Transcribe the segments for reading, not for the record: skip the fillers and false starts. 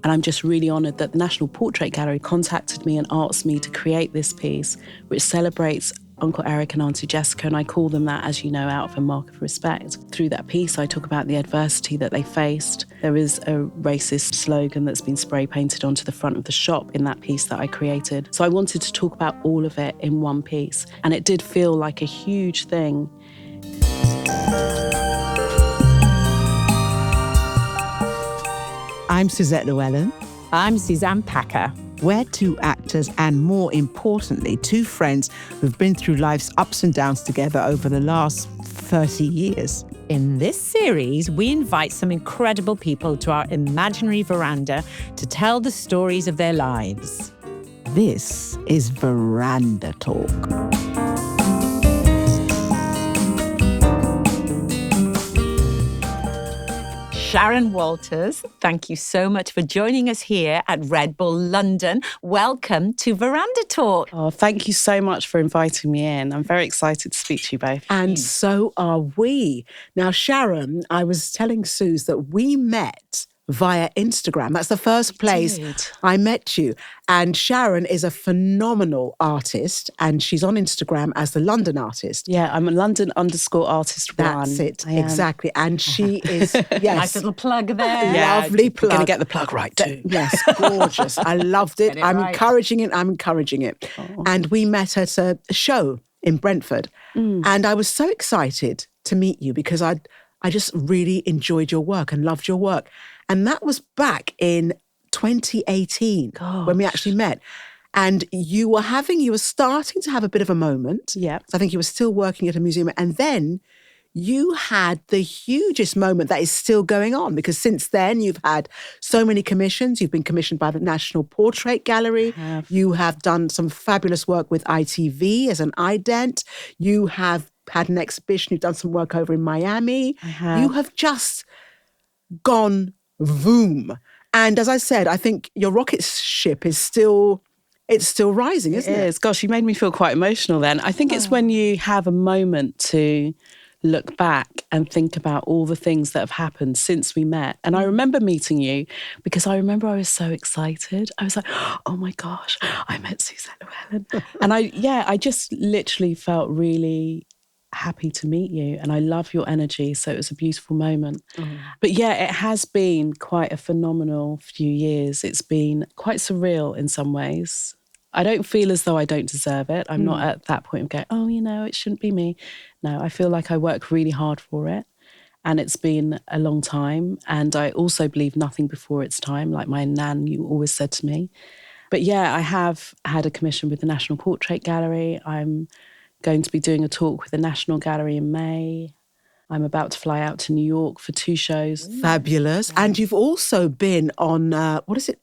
And I'm just really honoured that the National Portrait Gallery contacted me and asked me to create this piece, which celebrates Uncle Eric and Auntie Jessica, and I call them that, as you know, out of a mark of respect. Through that piece, I talk about the adversity that they faced. There is a racist slogan that's been spray painted onto the front of the shop in that piece that I created. So I wanted to talk about all of it in one piece, and it did feel like a huge thing. I'm Suzette Llewellyn. I'm Suzanne Packer. We're two actors and, more importantly, two friends who've been through life's ups and downs together over the last 30 years. In this series, we invite some incredible people to our imaginary veranda to tell the stories of their lives. This is Veranda Talk. Sharon Walters, thank you so much for joining us here at Red Bull London. Welcome to Veranda Talk. Oh, thank you so much for inviting me in. I'm very excited to speak to you both. And so are we. Now, Sharon, I was telling Suze that we met via Instagram. That's the first place I met you. And Sharon is a phenomenal artist, and she's on Instagram as the London Artist. Yeah, I'm a London_artist1. That's it, exactly. And she is, yes. Nice little plug there. Yeah, lovely plug. Going to get the plug right too. Yes, gorgeous. I loved it. I'm right. encouraging it. Oh. And we met at a show in Brentford. And I was so excited to meet you because I just really enjoyed your work and loved your work. And that was back in 2018 when we actually met. And you were starting to have a bit of a moment. Yeah. So I think you were still working at a museum. And then you had the hugest moment that is still going on, because since then you've had so many commissions. You've been commissioned by the National Portrait Gallery. You have done some fabulous work with ITV as an ident. You have had an exhibition. You've done some work over in Miami. You have just gone boom. And as I said, I think your rocket ship is still rising, isn't it? It is. Gosh, you made me feel quite emotional then. I think it's when you have a moment to look back and think about all the things that have happened since we met. And I remember meeting you because I was so excited. I was like, oh my gosh, I met Suzette Llewellyn. And I just literally felt really happy to meet you, and I love your energy, so it was a beautiful moment. But yeah, it has been quite a phenomenal few years. It's been quite surreal in some ways. I don't feel as though I don't deserve it. I'm not at that point of going, oh, it shouldn't be me. No, I feel like I worked really hard for it, and it's been a long time. And I also believe nothing before its time, like my nan you always said to me. But yeah, I have had a commission with the National Portrait Gallery. I'm going to be doing a talk with the National Gallery in May. I'm about to fly out to New York for 2 shows. Fabulous. And you've also been on, what is it?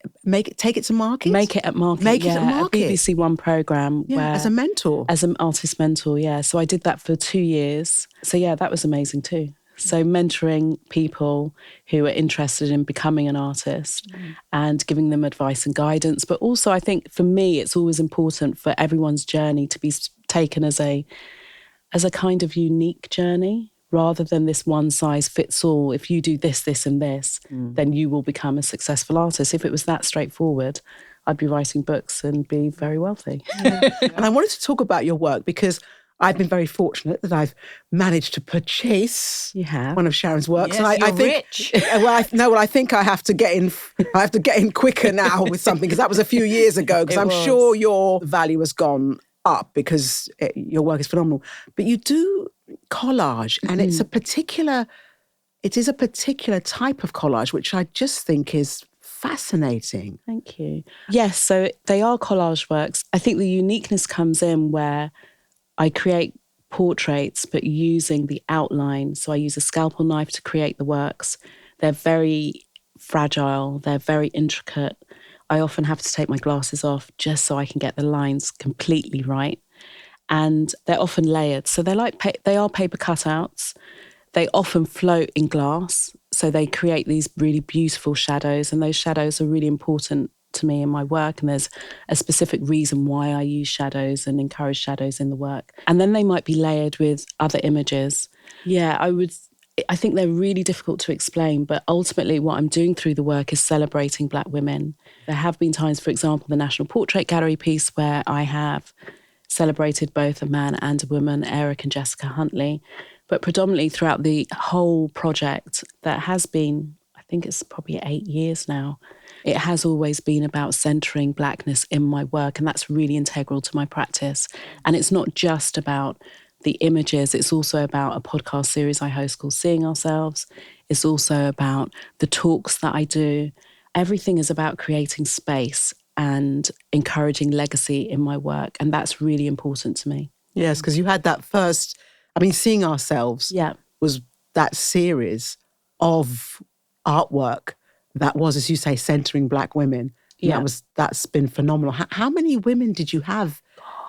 Take It to Market? Make It at Market. Make It at Market. A BBC One programme. Yeah, as a mentor. As an artist mentor, yeah. So I did that for 2 years. So yeah, that was amazing too. So mentoring people who are interested in becoming an artist and giving them advice and guidance. But also I think for me, it's always important for everyone's journey to be taken as a kind of unique journey, rather than this one size fits all. If you do this, this and this, then you will become a successful artist. If it was that straightforward, I'd be writing books and be very wealthy. And I wanted to talk about your work because I've been very fortunate that I've managed to purchase one of Sharon's works. Yes, and I think, rich. I think I have to get in. I have to get in quicker now with something, because that was a few years ago. Because I'm sure your value has gone up because your work is phenomenal. But you do collage, and it is a particular type of collage, which I just think is fascinating. Thank you. Yes, so they are collage works. I think the uniqueness comes in where I create portraits, but using the outline. So I use a scalpel knife to create the works. They're very fragile. They're very intricate. I often have to take my glasses off just so I can get the lines completely right. And they're often layered. So they are paper cutouts. They often float in glass. So they create these really beautiful shadows. And those shadows are really important to me in my work, and there's a specific reason why I use shadows and encourage shadows in the work. And then they might be layered with other images. Yeah, I think they're really difficult to explain, but ultimately what I'm doing through the work is celebrating Black women. There have been times, for example, the National Portrait Gallery piece where I have celebrated both a man and a woman, Eric and Jessica Huntley. But predominantly throughout the whole project, that has been, I think it's probably 8 years now, it has always been about centering Blackness in my work. And that's really integral to my practice. And it's not just about the images, it's also about a podcast series I host called Seeing Ourselves. It's also about the talks that I do. Everything is about creating space and encouraging legacy in my work. And that's really important to me. Yes, because you had that first, Seeing Ourselves was that series of artwork that was, as you say, centering Black women. And that's been phenomenal. How many women did you have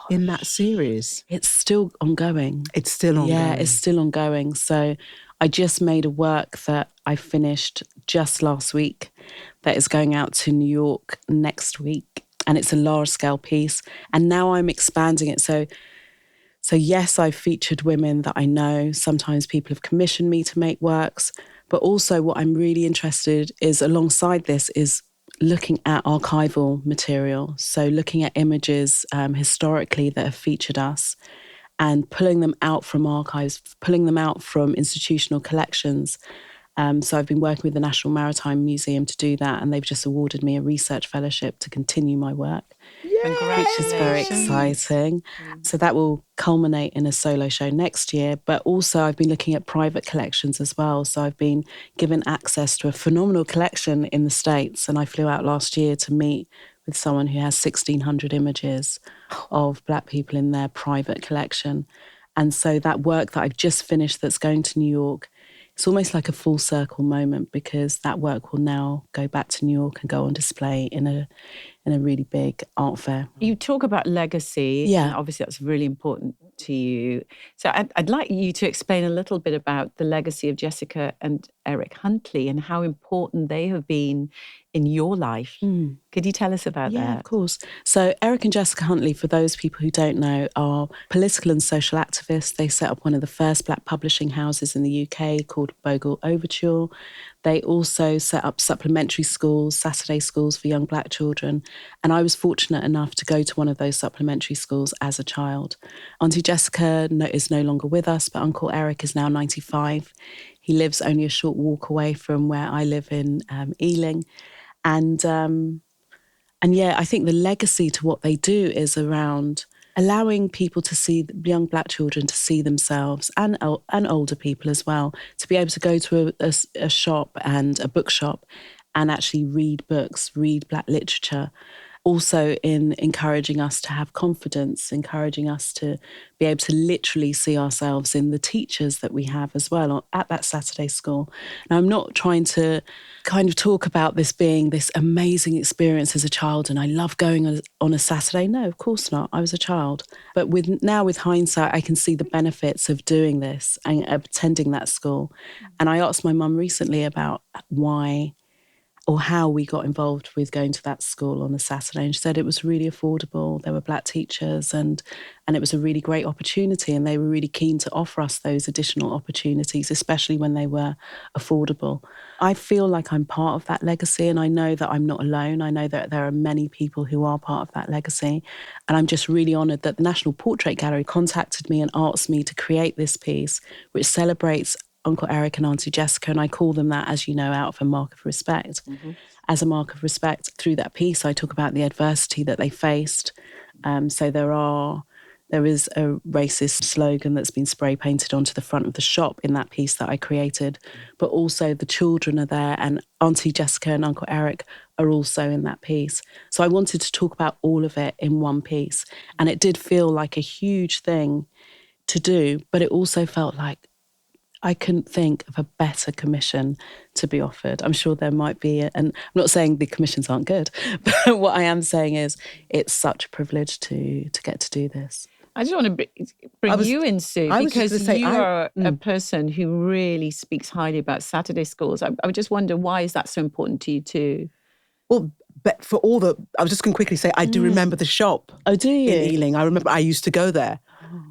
in that series? It's still ongoing. It's still ongoing. Yeah, it's still ongoing. So I just made a work that I finished just last week that is going out to New York next week. And it's a large scale piece. And now I'm expanding it. So yes, I've featured women that I know. Sometimes people have commissioned me to make works. But also what I'm really interested is alongside this is looking at archival material. So looking at images historically that have featured us and pulling them out from archives, pulling them out from institutional collections. So I've been working with the National Maritime Museum to do that, and they've just awarded me a research fellowship to continue my work, which is very exciting. So that will culminate in a solo show next year. But also I've been looking at private collections as well. So I've been given access to a phenomenal collection in the States, and I flew out last year to meet with someone who has 1,600 images of Black people in their private collection. And so that work that I've just finished that's going to New York, it's almost like a full circle moment, because that work will now go back to New York and go on display in a really big art fair. You talk about legacy, and obviously that's really important to you. So I'd like you to explain a little bit about the legacy of Jessica and Eric Huntley and how important they have been in your life. Could you tell us about that? Yeah, of course. So Eric and Jessica Huntley, for those people who don't know, are political and social activists. They set up one of the first Black publishing houses in the UK called Bogle Overture. They also set up supplementary schools, Saturday schools for young Black children. And I was fortunate enough to go to one of those supplementary schools as a child. Auntie Jessica is no longer with us, but Uncle Eric is now 95. He lives only a short walk away from where I live in Ealing. And I think the legacy to what they do is around allowing people to see, young Black children to see themselves, and older people as well, to be able to go to a shop and a bookshop and actually read books, read Black literature. Also in encouraging us to have confidence, encouraging us to be able to literally see ourselves in the teachers that we have as well at that Saturday school. Now, I'm not trying to kind of talk about this being this amazing experience as a child and I love going on a Saturday. No, of course not. I was a child. But now with hindsight, I can see the benefits of doing this and attending that school. And I asked my mum recently about why or how we got involved with going to that school on a Saturday. And she said it was really affordable. There were Black teachers and it was a really great opportunity. And they were really keen to offer us those additional opportunities, especially when they were affordable. I feel like I'm part of that legacy, and I know that I'm not alone. I know that there are many people who are part of that legacy. And I'm just really honoured that the National Portrait Gallery contacted me and asked me to create this piece, which celebrates Uncle Eric and Auntie Jessica, and I call them that, as you know, out of a mark of respect. Mm-hmm. As a mark of respect, through that piece, I talk about the adversity that they faced. So there is a racist slogan that's been spray painted onto the front of the shop in that piece that I created, but also the children are there, and Auntie Jessica and Uncle Eric are also in that piece. So I wanted to talk about all of it in one piece, and it did feel like a huge thing to do, but it also felt like I couldn't think of a better commission to be offered. I'm sure there might be, and I'm not saying the commissions aren't good, but what I am saying is it's such a privilege to get to do this. I just want to bring you in, Sue, because you are a person who really speaks highly about Saturday schools. I would just wonder, why is that so important to you too? Well, but I was just going to quickly say, I do remember the shop. Oh, do you? In Ealing. I remember I used to go there,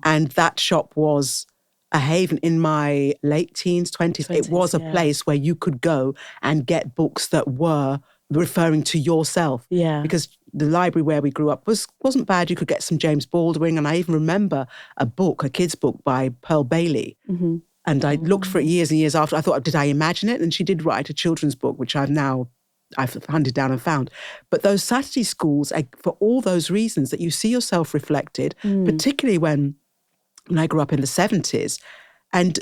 and that shop was a haven in my late teens, 20s. It was a place where you could go and get books that were referring to yourself. Yeah. Because the library where we grew up wasn't bad. You could get some James Baldwin. And I even remember a kid's book by Pearl Bailey. Mm-hmm. And I looked for it years and years after. I thought, did I imagine it? And she did write a children's book, which I've hunted down and found. But those Saturday schools, for all those reasons that you see yourself reflected, particularly when I grew up in the 70s, and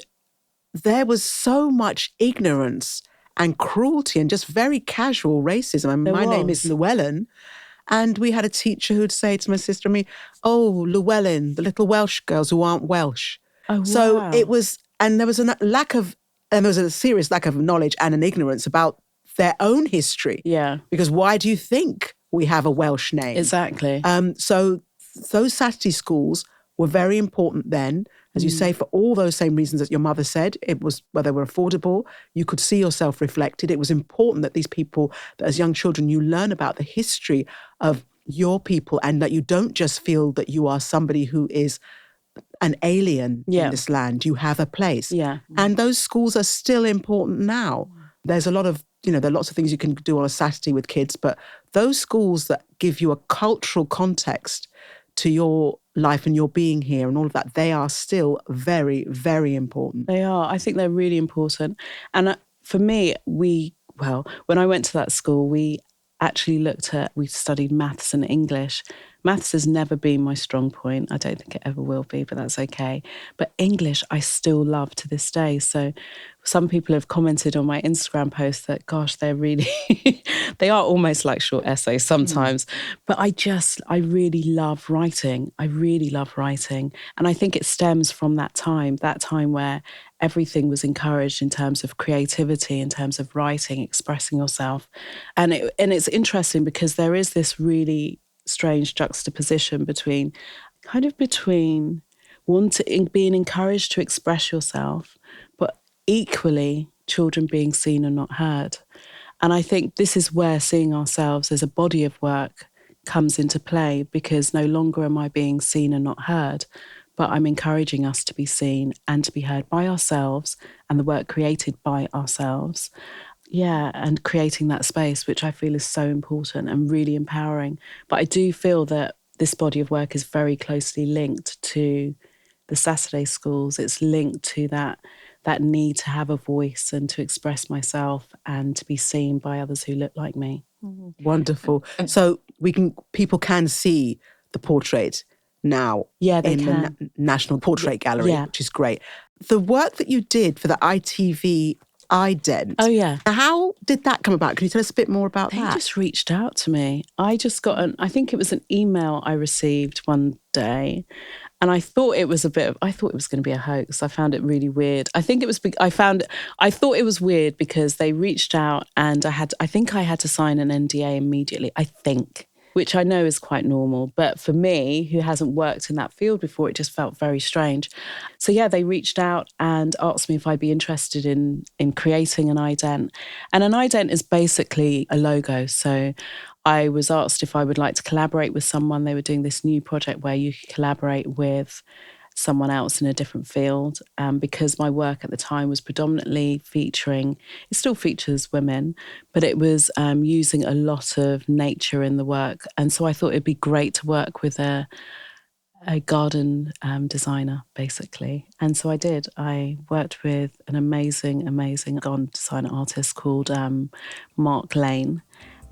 there was so much ignorance and cruelty and just very casual racism. I mean, my name is Llewellyn, and we had a teacher who'd say to my sister and me, "Oh, Llewellyn, the little Welsh girls who aren't Welsh." Oh, wow. So it was, and there was a serious lack of knowledge and an ignorance about their own history. Yeah. Because why do you think we have a Welsh name? Exactly. So those Saturday schools were very important then, as you say, for all those same reasons that your mother said. It was where they were affordable. You could see yourself reflected. It was important that these people, that as young children, you learn about the history of your people and that you don't just feel that you are somebody who is an alien in this land. You have a place. Yeah. And those schools are still important now. There's a lot of, there are lots of things you can do on a Saturday with kids, but those schools that give you a cultural context to your life and your being here and all of that, they are still very, very important. They are. I think they're really important. And for me, when I went to that school, we studied maths and English. Maths has never been my strong point. I don't think it ever will be, but that's okay. But English, I still love to this day. So some people have commented on my Instagram post that, gosh, they're really, they are almost like short essays sometimes. But I really love writing. I really love writing. And I think it stems from that time where everything was encouraged in terms of creativity, in terms of writing, expressing yourself. And it's interesting because there is this really strange juxtaposition between being encouraged to express yourself, but equally children being seen and not heard. And I think this is where seeing ourselves as a body of work comes into play, because no longer am I being seen and not heard, but I'm encouraging us to be seen and to be heard by ourselves and the work created by ourselves. Yeah, and creating that space, which I feel is so important and really empowering. But I do feel that this body of work is very closely linked to the Saturday schools. It's linked to that need to have a voice and to express myself and to be seen by others who look like me. Mm-hmm. Wonderful. So people can see the portrait now in the National Portrait Gallery, which is great. The work that you did for the ITV ident. Oh, yeah. How did that come about? Can you tell us a bit more about that? They just reached out to me. I just got I think it was an email I received one day, and I thought it was going to be a hoax. I found it really weird. I thought it was weird because they reached out and I think I had to sign an NDA immediately, which I know is quite normal. But for me, who hasn't worked in that field before, it just felt very strange. So yeah, they reached out and asked me if I'd be interested in creating an ident. And an ident is basically a logo. So I was asked if I would like to collaborate with someone. They were doing this new project where you could collaborate with someone else in a different field. Because my work at the time was predominantly it still features women, but it was using a lot of nature in the work. And so I thought it'd be great to work with a garden designer, basically. And so I did. I worked with an amazing, amazing garden designer artist called Mark Lane.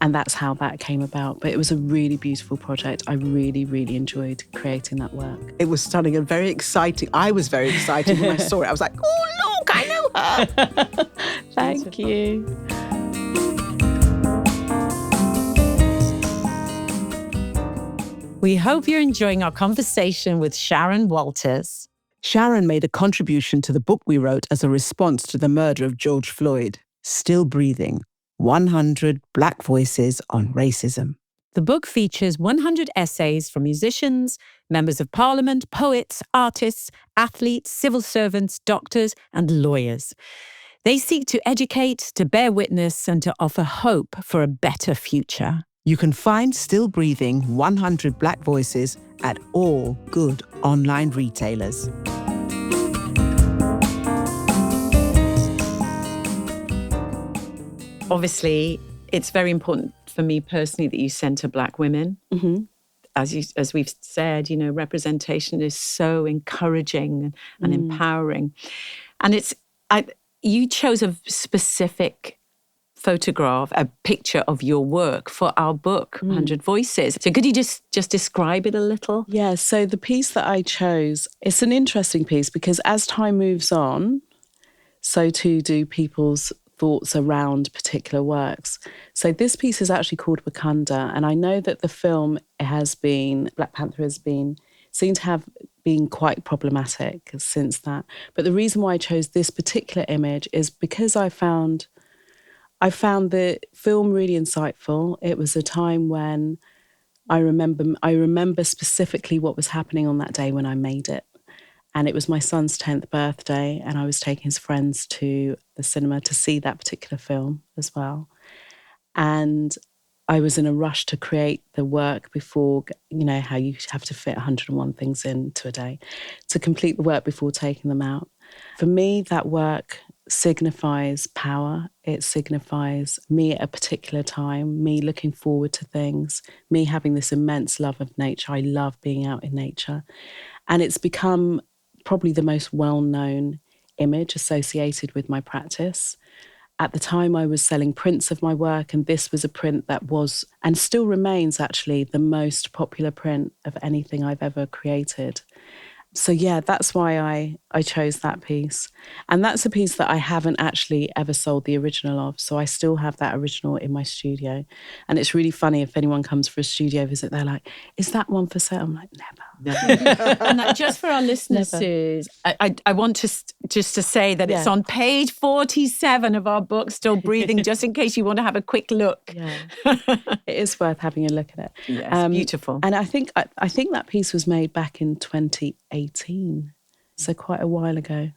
And that's how that came about. But it was a really beautiful project. I really, really enjoyed creating that work. It was stunning and very exciting. I was very excited when I saw it. I was like, oh, look, I know her. Thank you. We hope you're enjoying our conversation with Sharon Walters. Sharon made a contribution to the book we wrote as a response to the murder of George Floyd, Still Breathing, 100 Black Voices on Racism. The book features 100 essays from musicians, members of parliament, poets, artists, athletes, civil servants, doctors, and lawyers. They seek to educate, to bear witness, and to offer hope for a better future. You can find Still Breathing 100 Black Voices at all good online retailers. Obviously, it's very important for me personally that you centre Black women. Mm-hmm. As we've said, representation is so encouraging and empowering. And you chose a specific photograph, a picture of your work for our book, 100 Voices. So could you just describe it a little? Yeah, so the piece that I chose, it's an interesting piece because as time moves on, so too do people's thoughts around particular works. So this piece is actually called Wakanda, and I know that the film Black Panther has been seen to have been quite problematic since that. But the reason why I chose this particular image is because I found the film really insightful. It was a time when I remember specifically what was happening on that day when I made it. And it was my son's 10th birthday, and I was taking his friends to the cinema to see that particular film as well. And I was in a rush to create the work before, how you have to fit 101 things into a day, to complete the work before taking them out. For me, that work signifies power. It signifies me at a particular time, me looking forward to things, me having this immense love of nature. I love being out in nature. And it's become probably the most well-known image associated with my practice. At the time, I was selling prints of my work, and this was a print that was, and still remains actually, the most popular print of anything I've ever created. So yeah, that's why I chose that piece. And that's a piece that I haven't actually ever sold the original of. So I still have that original in my studio. And it's really funny if anyone comes for a studio visit, they're like, is that one for sale? I'm like, never. And just for our listeners, I want just to say that it's on page 47 of our book, Still Breathing, just in case you want to have a quick look. Yeah. It is worth having a look at it. Yes, beautiful. And I think that piece was made back in 2018, so quite a while ago.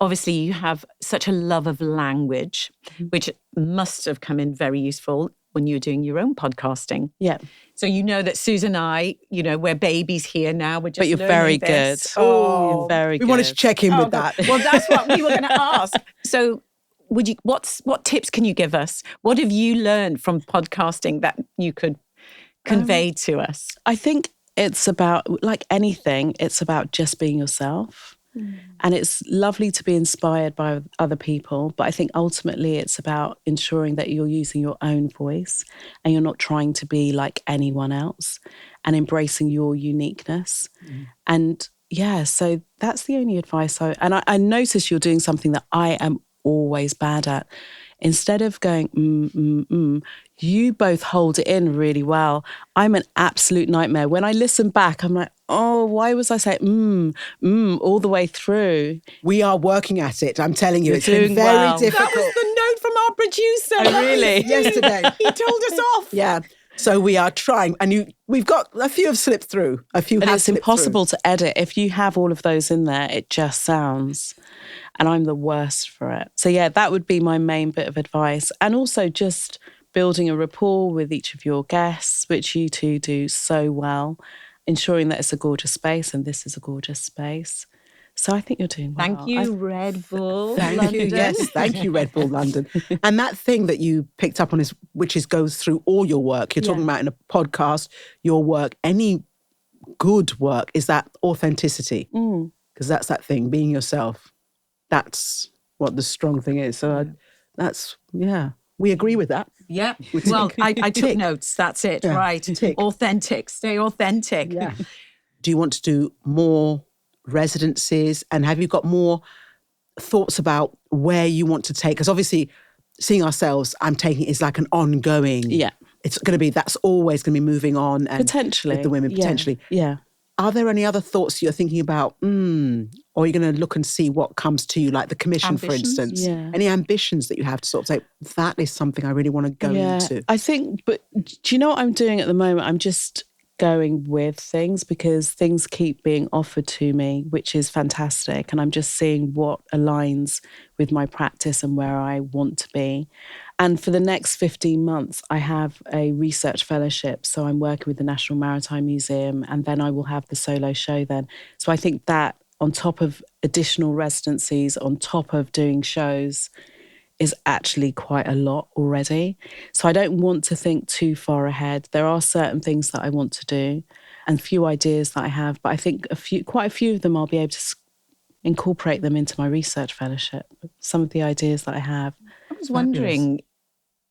Obviously, you have such a love of language, which must have come in very useful when you were doing your own podcasting. Yeah. So you know that Susan and I, we're babies here now. We're just But you're very this. good. Oh, you're very good. We wanted to check in with that. Well, that's what we were going to ask. So what tips can you give us? What have you learned from podcasting that you could convey to us? I think it's about, like anything, it's about just being yourself. And it's lovely to be inspired by other people, but I think ultimately it's about ensuring that you're using your own voice and you're not trying to be like anyone else, and embracing your uniqueness. And yeah, so that's the only advice I notice you're doing something that I am always bad at. Instead of going, you both hold it in really well. I'm an absolute nightmare. When I listen back, I'm like, oh, why was I saying all the way through? We are working at it. I'm telling you, You're it's been doing very well. difficult. That was the note from our producer. Oh, really? Yesterday. He told us off. Yeah. So we are trying, and we've got a few have slipped through. A few And have it's slipped impossible to edit. If you have all of those in there, it just sounds, and I'm the worst for it. So yeah, that would be my main bit of advice. And also just building a rapport with each of your guests, which you two do so well, ensuring that it's a gorgeous space, and this is a gorgeous space. So I think you're doing well. Thank you, Red Bull. Thank you. Yes, thank you, Red Bull London. And that thing that you picked up on is, which goes through all your work. You're talking about in a podcast, your work, any good work is that authenticity. Because that's that thing, being yourself. That's what the strong thing is. So we agree with that. Yeah. Well, I took notes. That's it. Yeah. Right. Tick. Authentic. Stay authentic. Yeah. Do you want to do more residencies, and have you got more thoughts about where you want to take? Because obviously Seeing Ourselves, I'm taking, is like an ongoing. Yeah. It's going to be, that's always going to be moving on. And Potentially. with the women, potentially. Yeah. Are there any other thoughts you're thinking about? Or are you going to look and see what comes to you, like the commission, for instance? Yeah. Any ambitions that you have to sort of say, that is something I really want to go into? I think, but do you know what I'm doing at the moment? I'm just going with things because things keep being offered to me, which is fantastic. And I'm just seeing what aligns with my practice and where I want to be. And for the next 15 months, I have a research fellowship. So I'm working with the National Maritime Museum, and then I will have the solo show then. So I think that on top of additional residencies, on top of doing shows, is actually quite a lot already. So I don't want to think too far ahead. There are certain things that I want to do and few ideas that I have, but I think quite a few of them I'll be able to incorporate them into my research fellowship. Some of the ideas that I have. I was wondering,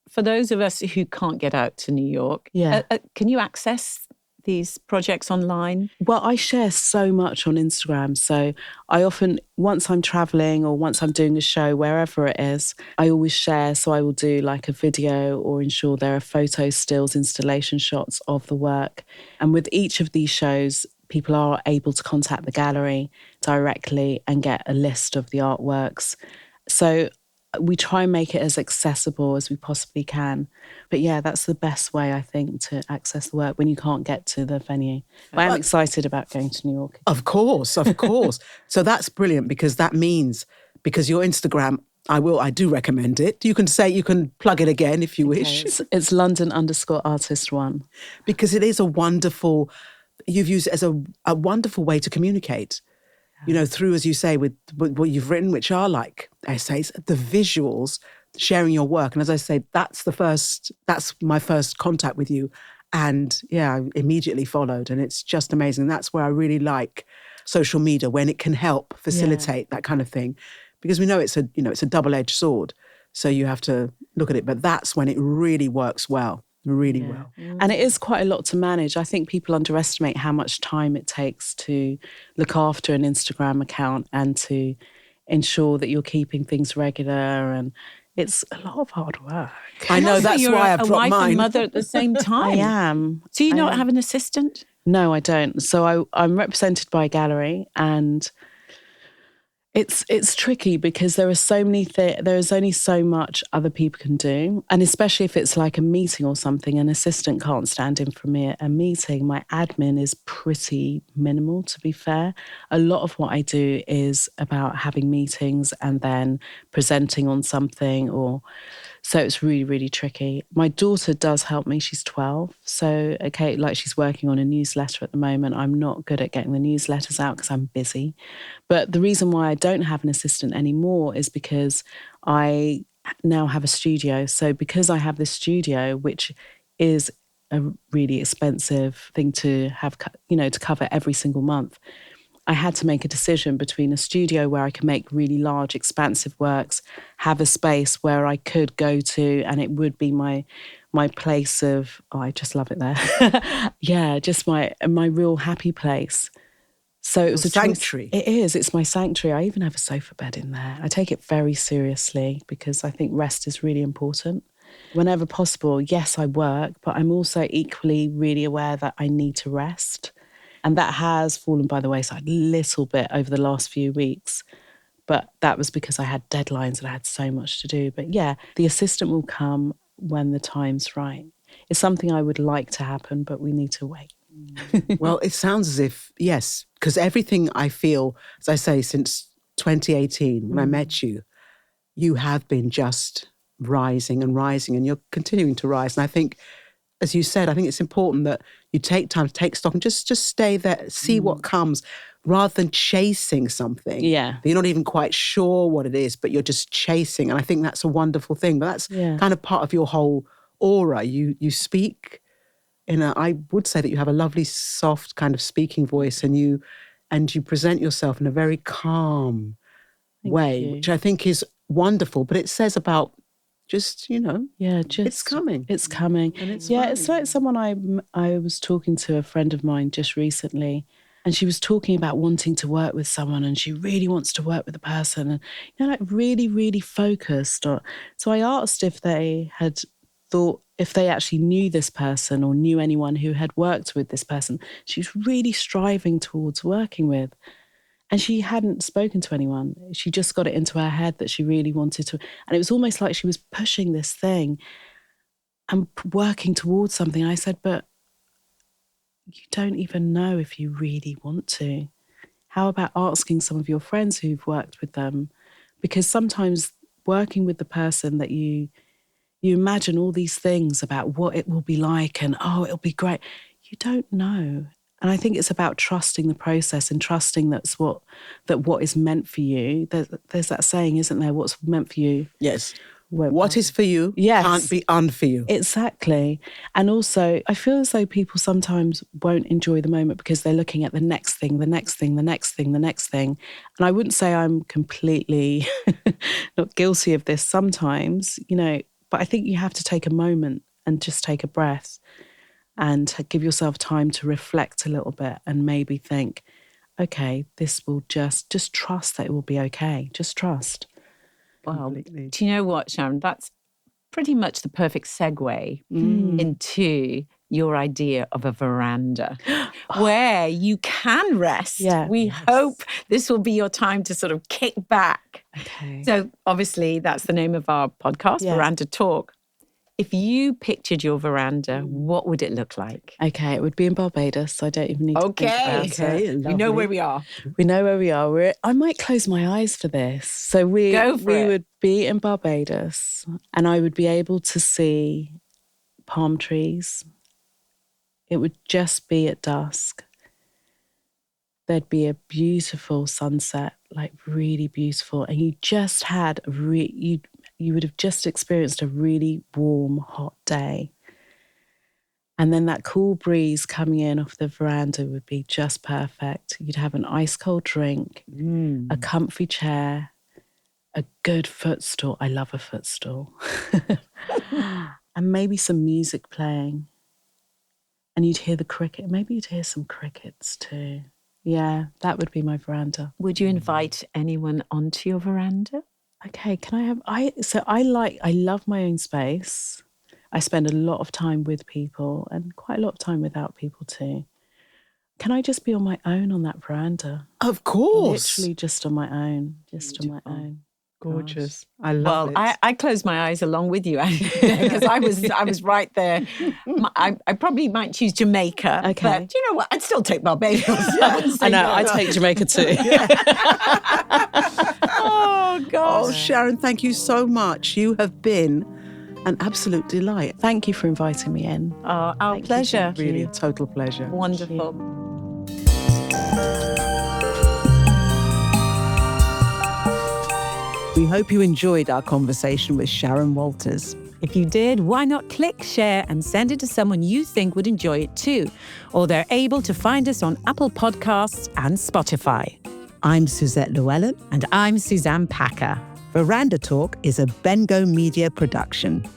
for those of us who can't get out to New York, can you access these projects online? Well, I share so much on Instagram. So I often, once I'm traveling or once I'm doing a show, wherever it is, I always share. So I will do like a video or ensure there are photos, stills, installation shots of the work. And with each of these shows, people are able to contact the gallery directly and get a list of the artworks. So we try and make it as accessible as we possibly can. But yeah, that's the best way, I think, to access the work when you can't get to the venue. But I am excited about going to New York. Of course. So that's brilliant, because that means, because your Instagram, I do recommend it. You can plug it again if you wish. It's London_artist1. Because it is you've used it as a wonderful way to communicate. You know, through, as you say, with what you've written, which are like essays, the visuals, sharing your work. And as I say, that's my first contact with you. And yeah, I immediately followed. And it's just amazing. And that's where I really like social media, when it can help facilitate that kind of thing. Because we know it's a double-edged sword. So you have to look at it. But that's when it really works well. Really well. And it is quite a lot to manage. I think people underestimate how much time it takes to look after an Instagram account and to ensure that you're keeping things regular, and it's a lot of hard work. I know, that's why I've dropped mine. You're a wife and mother at the same time. I am. Do you not have an assistant? No, I don't. So I'm represented by a gallery, and it's tricky because there are so many there is only so much other people can do, and especially if it's like a meeting or something, an assistant can't stand in for me at a meeting. My admin is pretty minimal, to be fair. A lot of what I do is about having meetings and then presenting on something, so it's really, really tricky. My daughter does help me. She's 12. So, okay, like she's working on a newsletter at the moment. I'm not good at getting the newsletters out because I'm busy. But the reason why I don't have an assistant anymore is because I now have a studio. So because I have this studio, which is a really expensive thing to have, to cover every single month, I had to make a decision between a studio where I can make really large, expansive works, have a space where I could go to, and it would be my place of, I just love it there. Yeah, just my real happy place. So it was a sanctuary. It is. It's my sanctuary. I even have a sofa bed in there. I take it very seriously because I think rest is really important. Whenever possible, yes, I work, but I'm also equally really aware that I need to rest. And that has fallen by the wayside a little bit over the last few weeks. But that was because I had deadlines and I had so much to do. But yeah, the assistant will come when the time's right. It's something I would like to happen, but we need to wait. Well, it sounds as if, yes, because everything I feel, as I say, since 2018, when I met you, you have been just rising and rising, and you're continuing to rise. And I think, as you said, I think it's important that you take time to take stock and just stay there, see what comes, rather than chasing something. Yeah. You're not even quite sure what it is, but you're just chasing. And I think that's a wonderful thing. But that's kind of part of your whole aura. You speak I would say that you have a lovely, soft kind of speaking voice, and you present yourself in a very calm way, which I think is wonderful. But it says about just, it's coming. It's coming. And it's fine. It's like someone I was talking to, a friend of mine just recently, and she was talking about wanting to work with someone, and she really wants to work with a person, and like really, really focused. So I asked if they had thought, if they actually knew this person or knew anyone who had worked with this person she was really striving towards working with. And she hadn't spoken to anyone. She just got it into her head that she really wanted to. And it was almost like she was pushing this thing and working towards something. I said, but you don't even know if you really want to. How about asking some of your friends who've worked with them? Because sometimes working with the person that you imagine all these things about what it will be like and, it'll be great. You don't know. And I think it's about trusting the process and trusting that what is meant for you. There's that saying, isn't there? What's meant for you? Yes. What is for you can't be for you. Exactly. And also, I feel as though people sometimes won't enjoy the moment because they're looking at the next thing, the next thing, the next thing, the next thing. And I wouldn't say I'm completely not guilty of this sometimes, but I think you have to take a moment and just take a breath and give yourself time to reflect a little bit and maybe think, okay, this will just trust that it will be okay. Just trust. Well, do you know what, Sharon? That's pretty much the perfect segue into your idea of a veranda where you can rest. Yeah. We hope this will be your time to sort of kick back. Okay. So obviously that's the name of our podcast, Veranda Talk. If you pictured your veranda, what would it look like? Okay, it would be in Barbados, so I don't even need to think about it. We know where we are. We know where we are. I might close my eyes for this. So we would be in Barbados and I would be able to see palm trees. It would just be at dusk. There'd be a beautiful sunset, like really beautiful. And you just had you would have just experienced a really warm, hot day. And then that cool breeze coming in off the veranda would be just perfect. You'd have an ice cold drink, a comfy chair, a good footstool. I love a footstool. And maybe some music playing. And you'd hear the cricket. Maybe you'd hear some crickets too. Yeah, that would be my veranda. Would you invite anyone onto your veranda? Okay, can I have... I love my own space. I spend a lot of time with people and quite a lot of time without people too. Can I just be on my own on that veranda? Of course. Literally just on my own. Just on my own. Gorgeous. I love it. I closed my eyes along with you because I was right there. I probably might choose Jamaica. Okay. But you know what? I'd still take Barbados. I know, I'd take Jamaica too. Oh, God. Oh, Sharon, thank you so much. You have been an absolute delight. Thank you for inviting me in. Oh, our pleasure. Really a total pleasure. Wonderful. We hope you enjoyed our conversation with Sharon Walters. If you did, why not click, share, and send it to someone you think would enjoy it too? Or they're able to find us on Apple Podcasts and Spotify. I'm Suzette Llewellyn. And I'm Suzanne Packer. Veranda Talk is a Bengo Media production.